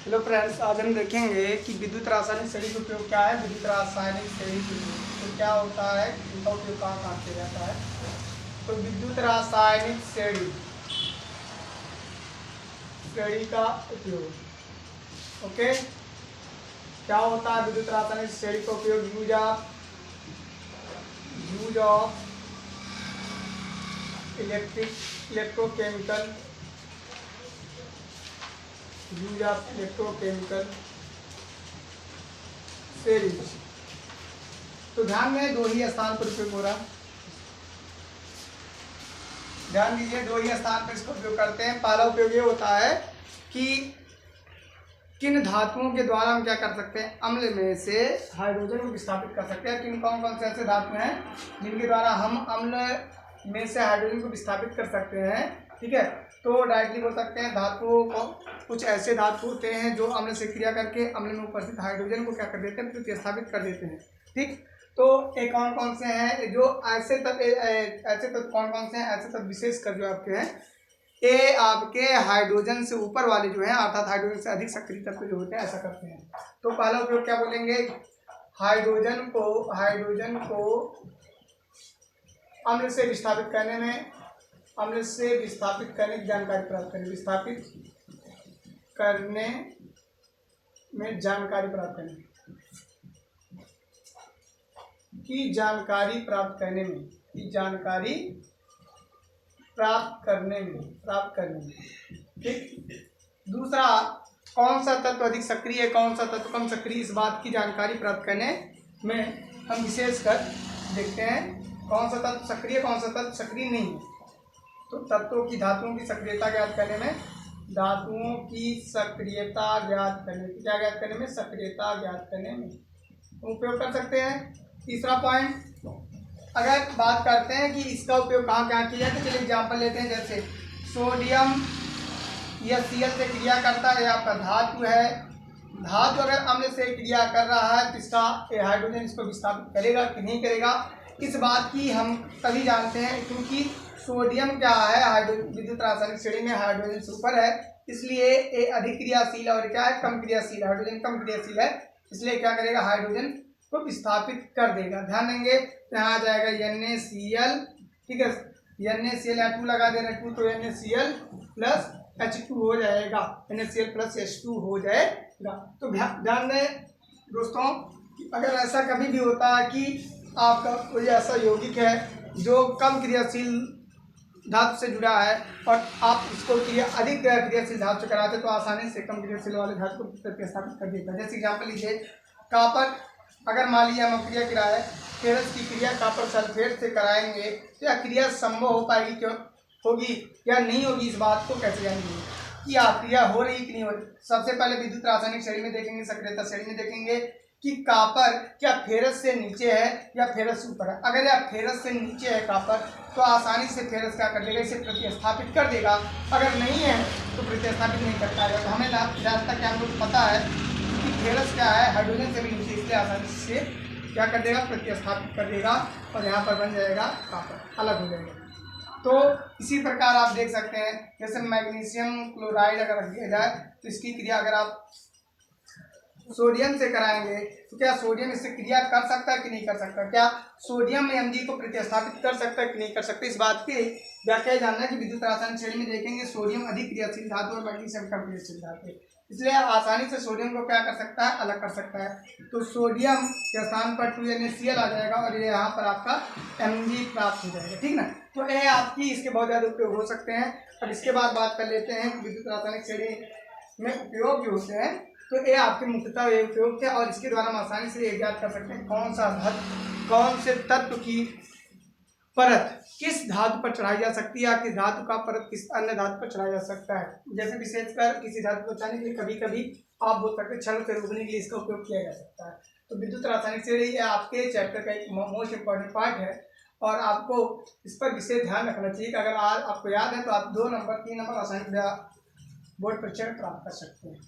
Hello friends, आज हम देखेंगे कि विद्युत रासायनिक श्रेणी का उपयोग क्या है। विद्युत रासायनिक श्रेणी के उपयोग तो क्या होता है, इनका उपयोग कहाँ कहाँ किया जाता है। तो विद्युत रासायनिक श्रेणी का उपयोग, ओके, क्या होता है विद्युत रासायनिक श्रेणी का उपयोग। Use of electrochemical series. तो ध्यान में दो ही स्थान पर उपयोग हो रहा है, ध्यान दीजिए, दो ही स्थान पर इसका उपयोग करते हैं। पहला उपयोग ये होता है कि किन धातुओं के द्वारा हम क्या कर सकते हैं, अम्ल में से हाइड्रोजन को विस्थापित कर सकते हैं। किन कौन कौन से ऐसे धातु हैं जिनके द्वारा हम अम्ल में से हाइड्रोजन को विस्थापित कर सकते हैं। ठीक है, तो डायरेक्टली बोल सकते हैं धातुओं को, कुछ ऐसे धातु होते हैं जो अम्ल से क्रिया करके अम्ल में उपस्थित हाइड्रोजन को क्या कर देते हैं, प्रतिस्थापित कर देते हैं। ठीक, तो ये कौन कौन से हैं जो ऐसे तत्व कौन कौन से हैं, ऐसे तत्व विशेष कर जो आपके हैं, ये आपके हाइड्रोजन से ऊपर वाले जो हैं, अर्थात हाइड्रोजन से अधिक सक्रिय तत्व जो होते हैं ऐसा करते हैं। तो पहला उपयोग क्या बोलेंगे, हाइड्रोजन को अम्ल से विस्थापित करने में, अम्ल से विस्थापित करने की जानकारी प्राप्त करने, विस्थापित करने में जानकारी प्राप्त करने की जानकारी प्राप्त करने में, की जानकारी प्राप्त करने में। ठीक, दूसरा, कौन सा तत्व अधिक सक्रिय है, कौन सा तत्व कम सक्रिय, इस बात की जानकारी प्राप्त करने में हम विशेष कर देखते हैं कौन सा तत्व सक्रिय, कौन सा तत्व सक्रिय नहीं है। तो तत्वों की, धातुओं की सक्रियता ज्ञात करने में, धातुओं की सक्रियता ज्ञात करने में, क्या ज्ञात करने में, सक्रियता ज्ञात करने में उपयोग कर सकते हैं। तीसरा पॉइंट, अगर बात करते हैं कि इसका उपयोग कहाँ कहाँ किया जाए, तो चलिए एग्जाम्पल लेते हैं। जैसे सोडियम या Cl से क्रिया करता है, आपका धातु है, धातु अगर अम्ल से क्रिया कर रहा है तो इसका हाइड्रोजन इसको विस्थापित करेगा कि नहीं करेगा, इस बात की हम तभी जानते हैं क्योंकि सोडियम क्या है, विद्युत रासायनिक श्रेणी में हाइड्रोजन से ऊपर है, इसलिए ये अधिक क्रियाशील और क्या है, कम क्रियाशील, हाइड्रोजन कम क्रियाशील है, इसलिए क्या करेगा, हाइड्रोजन को विस्थापित कर देगा। ध्यान देंगे, यहाँ आ जाएगा NaCl, ठीक है, NaCl H2 लगा दे रहे हैं, तो NaCl प्लस H2 हो जाएगा, NaCl प्लस H2 हो जाएगा। तो ध्यान दें दोस्तों, अगर ऐसा कभी भी होता है कि आपका कोई ऐसा यौगिक है जो कम क्रियाशील धातु से जुड़ा है और आप इसको अधिक क्रियाशील धातु से कराते तो आसानी से कम क्रियाशील वाले धातु को प्रतिस्थापित कर देता है। जैसे एग्जाम्पल लीजिए, कापर, अगर मान लीजिए हम क्रिया कराए, फेरस की क्रिया कापर सल्फेट से कराएंगे तो यह क्रिया संभव हो पाएगी, क्यों होगी या नहीं होगी, इस बात को कैसे जानेंगे कि क्रिया हो रही कि नहीं हो रही। सबसे पहले विद्युत रासायनिक श्रेणी में देखेंगे, सक्रियता श्रेणी में देखेंगे कि कापर क्या फेरस से नीचे है या फेरस से ऊपर है। अगर यह फेरस से नीचे है कापर, तो आसानी से फेरस क्या कर देगा, इसे प्रतिस्थापित कर देगा। अगर नहीं है तो प्रतिस्थापित नहीं कर पाएगा। तो हमें जहाँ तक क्या हमको पता है कि फेरस क्या है, हाइड्रोजन से भी नीचे, इसलिए आसानी से क्या कर देगा, प्रतिस्थापित कर देगा और यहाँ पर बन जाएगा कापर, अलग हो जाएगा। तो इसी प्रकार आप देख सकते हैं, जैसे मैग्नीशियम क्लोराइड अगर रख दिया जाए तो इसकी क्रिया अगर आप सोडियम से कराएंगे तो क्या सोडियम इससे क्रिया कर सकता है कि नहीं कर सकता, क्या सोडियम में Mg को प्रतिस्थापित कर सकता है कि नहीं कर सकता, इस बात की व्याख्या जानना है कि विद्युत रासायनिक श्रेणी में देखेंगे सोडियम अधिक क्रियाशील धातु और मैग्नीशियम कम क्रियाशील धातु, इसलिए आसानी से सोडियम को क्या कर सकता है, अलग कर सकता है। तो सोडियम के स्थान पर 2NaCl आ जाएगा और ये यहाँ पर आपका Mg प्राप्त हो जाएगा। ठीक ना, तो ये आपकी इसके बहुत ज़्यादा उपयोग हो सकते हैं। अब इसके बाद बात कर लेते हैं विद्युत रासायनिक श्रेणी में उपयोग जो होते हैं, तो ये आपके मुख्यतः ये उपयोग थे और इसके द्वारा हम आसानी से ये ज्ञात कर सकते हैं कौन से तत्व की परत किस धातु पर चढ़ाई जा सकती है या किस धातु का परत किस अन्य धातु पर चढ़ाया जा सकता है। जैसे विशेषकर किसी धातु को बचाने के लिए कभी कभी आप बोल सकते हैं क्षरण से रोकने के लिए इसका उपयोग किया जा सकता है। तो विद्युत रासायनिक श्रेणी आपके चैप्टर का एक मोस्ट इंपॉर्टेंट पार्ट है और आपको इस पर विशेष ध्यान रखना चाहिए कि अगर आज आपको याद है तो आप 2 नंबर 3 नंबर आसानी से बोर्ड परीक्षा में प्राप्त कर सकते हैं।